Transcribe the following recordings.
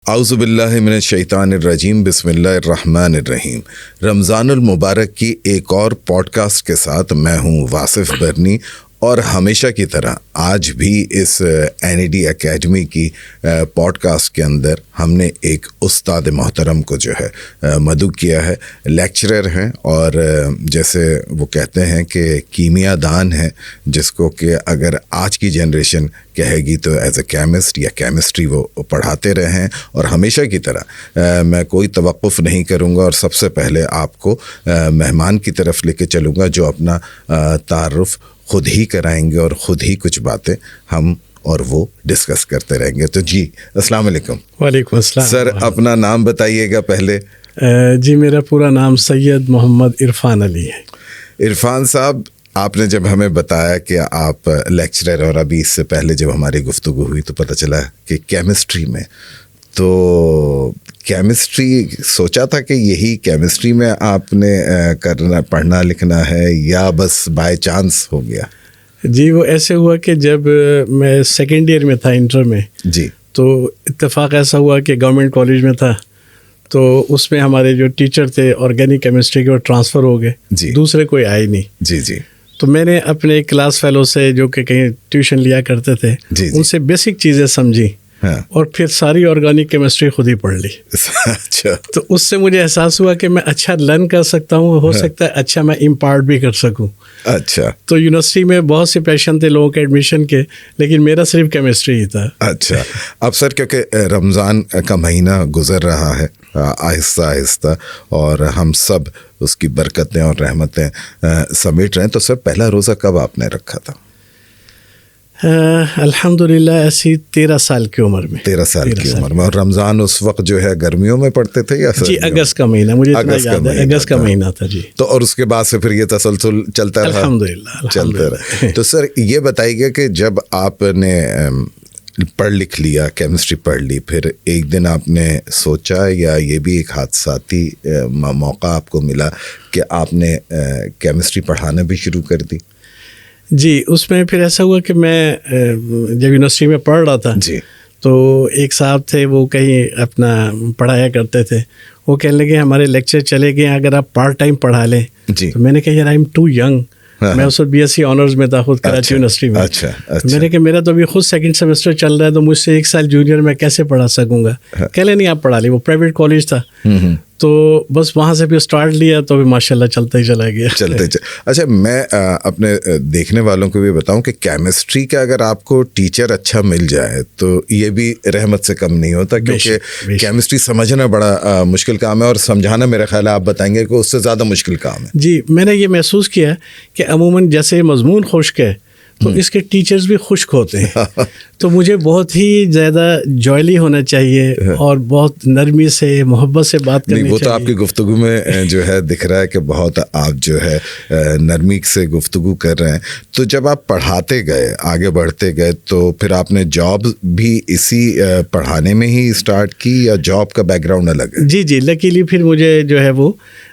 اعوذ باللہ من الشیطان الرجیم، بسم اللہ الرحمن الرحیم۔ رمضان المبارک کی ایک اور پوڈ کاسٹ کے ساتھ میں ہوں واصف برنی، اور ہمیشہ کی طرح آج بھی اس NED اکیڈمی کی پوڈ کاسٹ کے اندر ہم نے ایک استاد محترم کو جو ہے مدعو کیا ہے۔ لیکچرر ہیں اور جیسے وہ کہتے ہیں کہ کیمیا دان ہیں، جس کو کہ اگر آج کی جنریشن کہے گی تو ایز اے کیمسٹ یا کیمسٹری وہ پڑھاتے رہے ہیں۔ اور ہمیشہ کی طرح میں کوئی توقف نہیں کروں گا اور سب سے پہلے آپ کو مہمان کی طرف لے کے چلوں گا، جو اپنا تعارف خود ہی کرائیں گے اور خود ہی کچھ باتیں ہم اور وہ ڈسکس کرتے رہیں گے۔ تو جی السلام علیکم۔ وعلیکم السلام سر، اپنا نام بتائیے گا پہلے۔ جی میرا پورا نام سید محمد عرفان علی ہے۔ عرفان صاحب، آپ نے جب ہمیں بتایا کہ آپ لیکچرر، اور ابھی اس سے پہلے جب ہماری گفتگو ہوئی تو پتہ چلا کہ کیمسٹری میں، تو کیمسٹری سوچا تھا کہ یہی کیمسٹری میں آپ نے کرنا، پڑھنا لکھنا ہے، یا بس بائی چانس ہو گیا؟ جی وہ ایسے ہوا کہ جب میں سیکنڈ ایئر میں تھا انٹر میں، جی، تو اتفاق ایسا ہوا کہ گورنمنٹ کالج میں تھا، تو اس میں ہمارے جو ٹیچر تھے آرگینک کیمسٹری کے وہ ٹرانسفر ہو گئے، جی، دوسرے کوئی آئے نہیں۔ جی جی، تو میں نے اپنے کلاس فیلو سے جو کہ کہیں ٹیوشن لیا کرتے تھے، جی، ان سے بیسک چیزیں سمجھی، اور پھر ساری آرگینک کیمسٹری خود ہی پڑھ لی۔ اچھا، تو اس سے مجھے احساس ہوا کہ میں اچھا لرن کر سکتا ہوں، ہو سکتا ہے اچھا میں امپارٹ بھی کر سکوں۔ اچھا، تو یونیورسٹی میں بہت سے پیشن تھے لوگوں کے ایڈمیشن کے، لیکن میرا صرف کیمسٹری ہی تھا۔ اچھا، اب سر کیونکہ رمضان کا مہینہ گزر رہا ہے آہستہ آہستہ، اور ہم سب اس کی برکتیں اور رحمتیں سمیٹ رہے ہیں، تو سر پہلا روزہ کب آپ نے رکھا تھا؟ الحمدللہ ایسی 13 سال کی عمر میں۔ 13 سال کی عمر میں، اور رمضان اس وقت جو ہے گرمیوں میں پڑھتے تھے یا جی اگست کا مہینہ، مجھے اتنا یاد ہے، اگست کا مہینہ تھا جی۔ تو اور اس کے بعد سے پھر یہ تسلسل چلتا رہا؟ الحمدللہ چلتا رہا۔ تو سر یہ بتائیے گا کہ جب آپ نے پڑھ لکھ لیا، کیمسٹری پڑھ لی، پھر ایک دن آپ نے سوچا، یا یہ بھی ایک حادثاتی موقع آپ کو ملا کہ آپ نے کیمسٹری پڑھانا بھی شروع کر دی؟ جی اس میں پھر ایسا ہوا کہ میں جب یونیورسٹی میں پڑھ رہا تھا، جی، تو ایک صاحب تھے، وہ کہیں اپنا پڑھایا کرتے تھے، وہ کہنے لگے ہمارے لیکچر چلے گئے، اگر آپ پارٹ ٹائم پڑھا لیں۔ جی، تو میں نے کہا یار آئی ایم ٹو ینگ، میں اس وقت BSc آنرز میں تھا خود کراچی یونیورسٹی میں۔ اچھا، میں نے کہا میرا تو ابھی خود سیکنڈ سیمسٹر چل رہا ہے، تو مجھ سے 1 سال جونیئر میں کیسے پڑھا سکوں گا؟ کہہ لیں نہیں آپ پڑھا لیں، وہ پرائیویٹ کالج تھا، تو بس وہاں سے پھر اسٹارٹ لیا، تو بھی ماشاءاللہ چلتا ہی چلا گیا۔ اچھا، میں اپنے دیکھنے والوں کو بھی بتاؤں کہ کیمسٹری کا اگر آپ کو ٹیچر اچھا مل جائے تو یہ بھی رحمت سے کم نہیں ہوتا، کیونکہ کیمسٹری سمجھنا بڑا مشکل کام ہے، اور سمجھانا میرا خیال ہے آپ بتائیں گے کہ اس سے زیادہ مشکل کام ہے۔ جی میں نے یہ محسوس کیا کہ عموماً جیسے مضمون خشک ہے تو اس کے ٹیچرز بھی خشک ہوتے ہیں، تو مجھے بہت ہی زیادہ جوائلی ہونا چاہیے اور بہت نرمی سے محبت سے بات کرنی چاہیے۔ وہ تو آپ کی گفتگو میں جو ہے دکھ رہا ہے کہ بہت آپ جو ہے نرمی سے گفتگو کر رہے ہیں۔ تو جب آپ پڑھاتے گئے، آگے بڑھتے گئے، تو پھر آپ نے جاب بھی اسی پڑھانے میں ہی اسٹارٹ کی، یا جاب کا بیک گراؤنڈ الگ ہے؟ جی لیکیلی پھر مجھے جو ہے وہ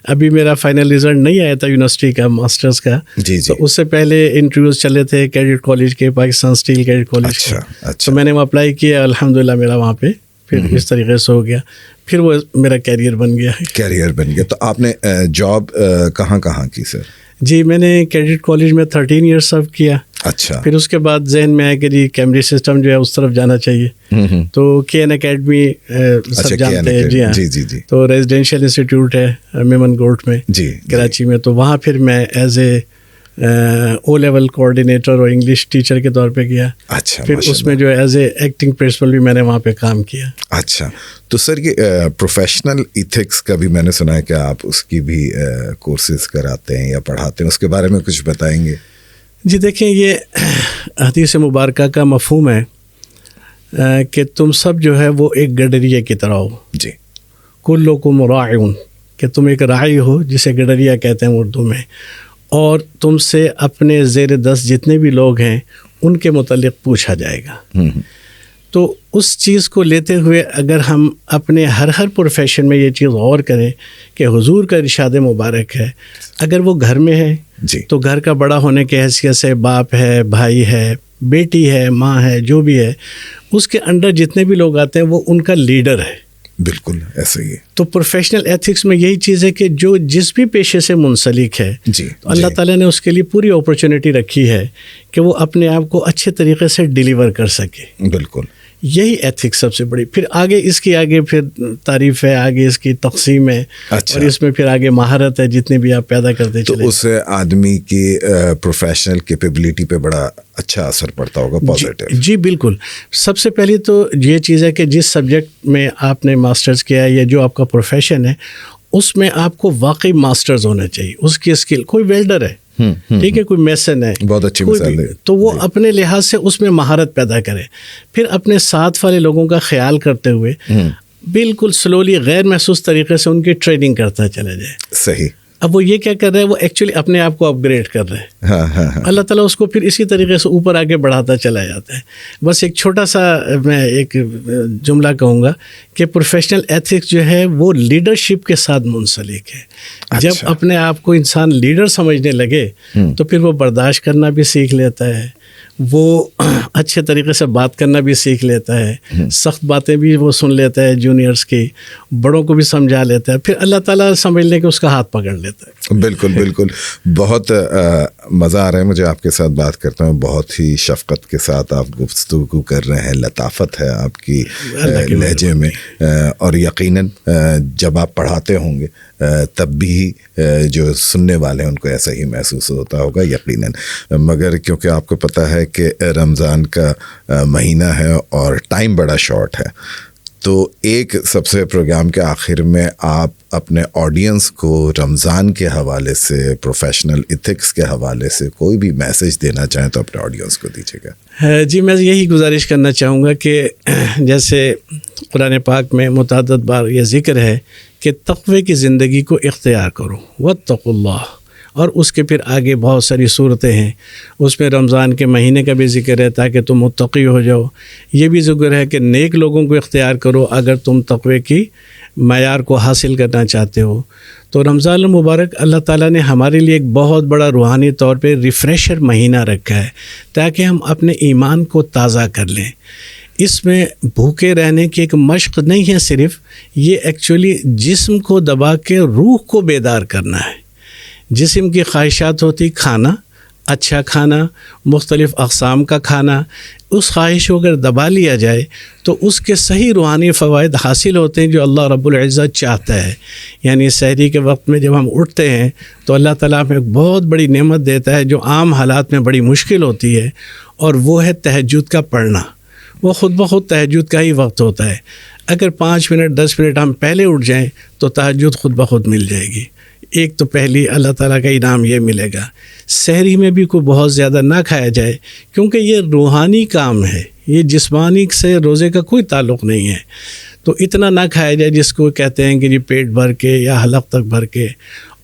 ابھی میرا فائنل رزلٹ نہیں آیا تھا یونیورسٹی کا ماسٹرز کا، تو اس سے پہلے انٹرویوز چلے تھے کیڈٹ کالج کے، پاکستان اسٹیل کیڈٹ کالج کے، تو میں نے وہ اپلائی کیا، الحمدللہ میرا وہاں پہ پھر اس طریقے سے ہو گیا، پھر وہ میرا کیریئر بن گیا۔ تو آپ نے جاب کہاں کی سر؟ جی میں نے کیڈٹ کالج میں 13 ایئر سرو کیا۔ اچھا، پھر اس کے بعد ذہن میں آیا کہ جی کیمبرج سسٹم جو ہے اس طرف جانا چاہیے، تو KN اکیڈمی سب جانتے ہیں، جی ہاں، جی، تو ریزیڈینشیل انسٹیٹیوٹ ہے میمن گورٹ میں کراچی میں، تو وہاں پھر میں as a O level coordinator اور انگلش ٹیچر کے طور پہ کیا۔ اچھا، پھر اس میں جو ایز اے ایکٹنگ پرنسپل بھی میں نے وہاں پہ کام کیا۔ اچھا، تو سر یہ پروفیشنل ایتھکس کا بھی میں نے سنا ہے کہ آپ اس کی بھی کورسز کراتے ہیں یا پڑھاتے ہیں، اس کے بارے میں کچھ بتائیں گے؟ جی دیکھیں، یہ حدیث مبارکہ کا مفہوم ہے کہ تم سب جو ہے وہ ایک گڈریے کی طرح ہو۔ جی، کلکم راعون، کہ تم ایک راعی ہو، جسے گڈریا کہتے ہیں اردو میں، اور تم سے اپنے زیر دست جتنے بھی لوگ ہیں ان کے متعلق پوچھا جائے گا۔ تو اس چیز کو لیتے ہوئے اگر ہم اپنے ہر پروفیشن میں یہ چیز غور کریں کہ حضور کا ارشاد مبارک ہے، اگر وہ گھر میں ہے جی. تو گھر کا بڑا ہونے کی حیثیت سے باپ ہے, بھائی ہے, بیٹی ہے, ماں ہے, جو بھی ہے, اس کے انڈر جتنے بھی لوگ آتے ہیں وہ ان کا لیڈر ہے. بالکل ایسا ہی ہے. تو پروفیشنل ایتھکس میں یہی چیز ہے کہ جو جس بھی پیشے سے منسلک ہے, جی, تو اللہ تعالیٰ نے اس کے لیے پوری اپرچونٹی رکھی ہے کہ وہ اپنے آپ کو اچھے طریقے سے ڈیلیور کر سکے. بالکل یہی ایتھکس سب سے بڑی. پھر آگے اس کی آگے پھر تعریف ہے, آگے اس کی تقسیم ہے, اور اس میں پھر آگے مہارت ہے جتنے بھی آپ پیدا کرتے چلے. تو اس سے آدمی کی پروفیشنل کیپیبلٹی پہ بڑا اچھا اثر پڑتا ہوگا, پازیٹیو. جی بالکل. سب سے پہلی تو یہ چیز ہے کہ جس سبجیکٹ میں آپ نے ماسٹرز کیا ہے یا جو آپ کا پروفیشن ہے اس میں آپ کو واقعی ماسٹرز ہونا چاہیے. اس کی اسکل, کوئی ویلڈر ہے, ٹھیک ہے, کوئی میسن ہے, بہت اچھی مثال ہے, تو وہ اپنے لحاظ سے اس میں مہارت پیدا کرے. پھر اپنے ساتھ والے لوگوں کا خیال کرتے ہوئے بالکل سلولی غیر محسوس طریقے سے ان کی ٹریننگ کرتا چلا جائے. صحیح. اب وہ یہ کیا کر رہے ہیں, وہ ایکچولی اپنے آپ کو اپ گریڈ کر رہے ہیں. ہاں. اللہ تعالیٰ اس کو پھر اسی طریقے سے اوپر آگے بڑھاتا چلا جاتا ہے. بس ایک چھوٹا سا میں ایک جملہ کہوں گا کہ پروفیشنل ایتھکس جو ہے وہ لیڈرشپ کے ساتھ منسلک ہے. جب اپنے آپ کو انسان لیڈر سمجھنے لگے تو پھر وہ برداشت کرنا بھی سیکھ لیتا ہے, وہ اچھے طریقے سے بات کرنا بھی سیکھ لیتا ہے, سخت باتیں بھی وہ سن لیتا ہے جونیئرس کی, بڑوں کو بھی سمجھا لیتا ہے. پھر اللہ تعالیٰ سمجھ لے کہ اس کا ہاتھ پکڑ لیتا ہے. بالکل بالکل. بہت مزہ آ رہا ہے مجھے آپ کے ساتھ بات کرتے ہیں. بہت ہی شفقت کے ساتھ آپ گفتگو کر رہے ہیں, لطافت ہے آپ کی لہجے میں, اور یقیناً جب آپ پڑھاتے ہوں گے تب بھی جو سننے والے ہیں ان کو ایسا ہی محسوس ہوتا ہوگا یقیناً. مگر کیونکہ آپ کو پتہ ہے کہ رمضان کا مہینہ ہے اور ٹائم بڑا شارٹ ہے, تو ایک سب سے پروگرام کے آخر میں آپ اپنے آڈینس کو رمضان کے حوالے سے, پروفیشنل ایتھکس کے حوالے سے کوئی بھی میسج دینا چاہیں تو اپنے آڈینس کو دیجیے گا. جی میں یہی گزارش کرنا چاہوں گا کہ جیسے قرآن پاک میں متعدد بار یہ ذکر ہے کہ تقوی کی زندگی کو اختیار کرو, واتقوا اللہ, اور اس کے پھر آگے بہت ساری صورتیں ہیں. اس میں رمضان کے مہینے کا بھی ذکر ہے تاکہ تم متقی ہو جاؤ. یہ بھی ذکر ہے کہ نیک لوگوں کو اختیار کرو اگر تم تقوی کی معیار کو حاصل کرنا چاہتے ہو. تو رمضان المبارک اللہ تعالیٰ نے ہمارے لیے ایک بہت بڑا روحانی طور پہ ریفریشر مہینہ رکھا ہے تاکہ ہم اپنے ایمان کو تازہ کر لیں. اس میں بھوکے رہنے کی ایک مشق نہیں ہے صرف, یہ ایکچولی جسم کو دبا کے روح کو بیدار کرنا ہے. جسم کی خواہشات ہوتی کھانا, اچھا کھانا, مختلف اقسام کا کھانا, اس خواہش کو اگر دبا لیا جائے تو اس کے صحیح روحانی فوائد حاصل ہوتے ہیں جو اللہ رب العزت چاہتا ہے. یعنی سحری کے وقت میں جب ہم اٹھتے ہیں تو اللہ تعالیٰ ہمیں ایک بہت بڑی نعمت دیتا ہے جو عام حالات میں بڑی مشکل ہوتی ہے, اور وہ ہے تہجد کا پڑھنا. وہ خود بخود تہجد کا ہی وقت ہوتا ہے. اگر 5 منٹ 10 منٹ ہم پہلے اٹھ جائیں تو تہجد خود بخود مل جائے گی. ایک تو پہلی اللہ تعالیٰ کا انعام یہ ملے گا. سحری میں بھی کوئی بہت زیادہ نہ کھایا جائے کیونکہ یہ روحانی کام ہے, یہ جسمانی سے روزے کا کوئی تعلق نہیں ہے. تو اتنا نہ کھایا جائے جس کو کہتے ہیں کہ جی پیٹ بھر کے یا حلق تک بھر کے,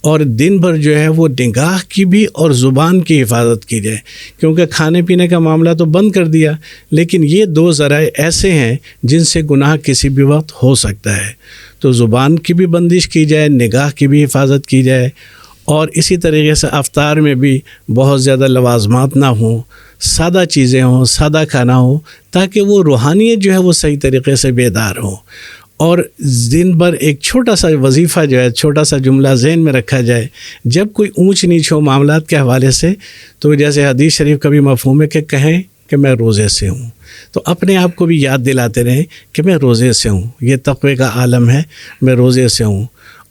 اور دن بھر جو ہے وہ نگاہ کی بھی اور زبان کی حفاظت کی جائے, کیونکہ کھانے پینے کا معاملہ تو بند کر دیا لیکن یہ 2 ذرائع ایسے ہیں جن سے گناہ کسی بھی وقت ہو سکتا ہے. تو زبان کی بھی بندش کی جائے, نگاہ کی بھی حفاظت کی جائے, اور اسی طریقے سے افطار میں بھی بہت زیادہ لوازمات نہ ہوں, سادہ چیزیں ہوں, سادہ کھانا ہو, تاکہ وہ روحانیت جو ہے وہ صحیح طریقے سے بیدار ہو. اور دن بھر ایک چھوٹا سا وظیفہ جو ہے, چھوٹا سا جملہ ذہن میں رکھا جائے. جب کوئی اونچ نیچ ہو معاملات کے حوالے سے تو جیسے حدیث شریف کا بھی مفہوم ہے کہ کہیں کہ میں روزے سے ہوں, تو اپنے آپ کو بھی یاد دلاتے رہیں کہ میں روزے سے ہوں, یہ تقوی کا عالم ہے, میں روزے سے ہوں.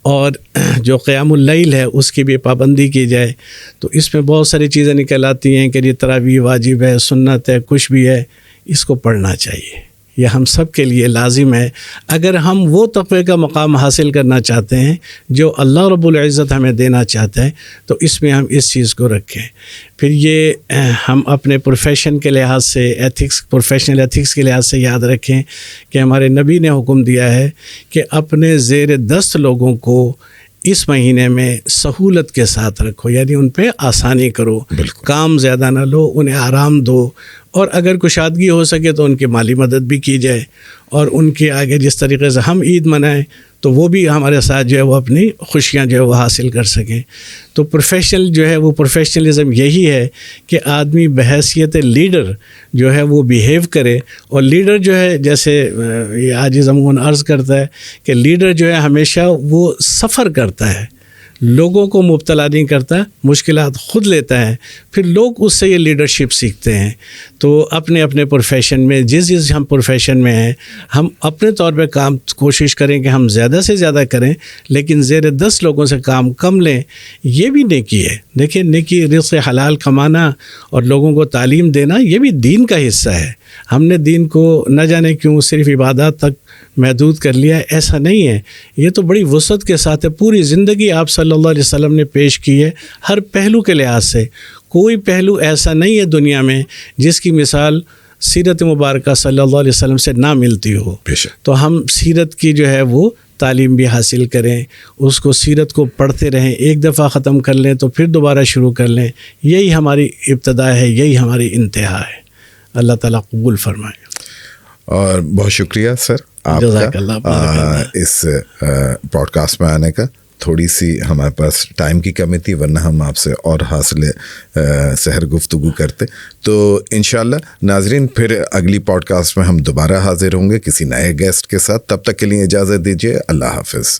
اور جو قیام اللیل ہے اس کی بھی پابندی کی جائے. تو اس میں بہت ساری چیزیں نکل آتی ہیں کہ یہ تراویح واجب ہے, سنت ہے, کچھ بھی ہے, اس کو پڑھنا چاہیے. یہ ہم سب کے لیے لازم ہے اگر ہم وہ تقوی کا مقام حاصل کرنا چاہتے ہیں جو اللہ رب العزت ہمیں دینا چاہتا ہے, تو اس میں ہم اس چیز کو رکھیں. پھر یہ ہم اپنے پروفیشن کے لحاظ سے پروفیشنل ایتھکس کے لحاظ سے یاد رکھیں کہ ہمارے نبی نے حکم دیا ہے کہ اپنے زیر دست لوگوں کو اس مہینے میں سہولت کے ساتھ رکھو, یعنی ان پہ آسانی کرو, کام زیادہ نہ لو, انہیں آرام دو, اور اگر کشادگی ہو سکے تو ان کی مالی مدد بھی کی جائے، اور ان کے آگے جس طریقے سے ہم عید منائیں تو وہ بھی ہمارے ساتھ جو ہے وہ اپنی خوشیاں جو ہے وہ حاصل کر سکیں۔ تو پروفیشنل جو ہے وہ پروفیشنلزم یہی ہے کہ آدمی بحیثیت لیڈر جو ہے وہ بیہیو کرے، اور لیڈر جو ہے جیسے یہ عاجز عموماً عرض کرتا ہے کہ لیڈر جو ہے ہمیشہ وہ سفر کرتا ہے، لوگوں کو مبتلا نہیں کرتا، مشکلات خود لیتا ہے، پھر لوگ اس سے یہ لیڈرشپ سیکھتے ہیں۔ تو اپنے اپنے پروفیشن میں جس ہم پروفیشن میں ہیں، ہم اپنے طور پہ کام کوشش کریں کہ ہم زیادہ سے زیادہ کریں، لیکن زیر 10 لوگوں سے کام کم لیں، یہ بھی نیکی ہے۔ دیکھیں، نیکی رزق حلال کمانا اور لوگوں کو تعلیم دینا یہ بھی دین کا حصہ ہے۔ ہم نے دین کو نہ جانے کیوں صرف عبادات تک محدود کر لیا ہے، ایسا نہیں ہے۔ یہ تو بڑی وسعت کے ساتھ ہے، پوری زندگی آپ صلی اللہ علیہ وسلم نے پیش کی ہے، ہر پہلو کے لحاظ سے۔ کوئی پہلو ایسا نہیں ہے دنیا میں جس کی مثال سیرت مبارکہ صلی اللہ علیہ وسلم سے نہ ملتی ہو۔ تو ہم سیرت کی جو ہے وہ تعلیم بھی حاصل کریں، اس کو سیرت کو پڑھتے رہیں، ایک دفعہ ختم کر لیں تو پھر دوبارہ شروع کر لیں۔ یہی ہماری ابتدا ہے، یہی ہماری انتہا ہے۔ اللہ تعالیٰ قبول فرمائے۔ اور بہت شکریہ سر آپ کا اس پوڈ کاسٹ میں آنے کا۔ تھوڑی سی ہمارے پاس ٹائم کی کمی تھی، ورنہ ہم آپ سے اور حاصل سحر گفتگو کرتے۔ تو انشاءاللہ ناظرین، پھر اگلی پوڈ کاسٹ میں ہم دوبارہ حاضر ہوں گے کسی نئے گیسٹ کے ساتھ۔ تب تک کے لیے اجازت دیجیے، اللہ حافظ۔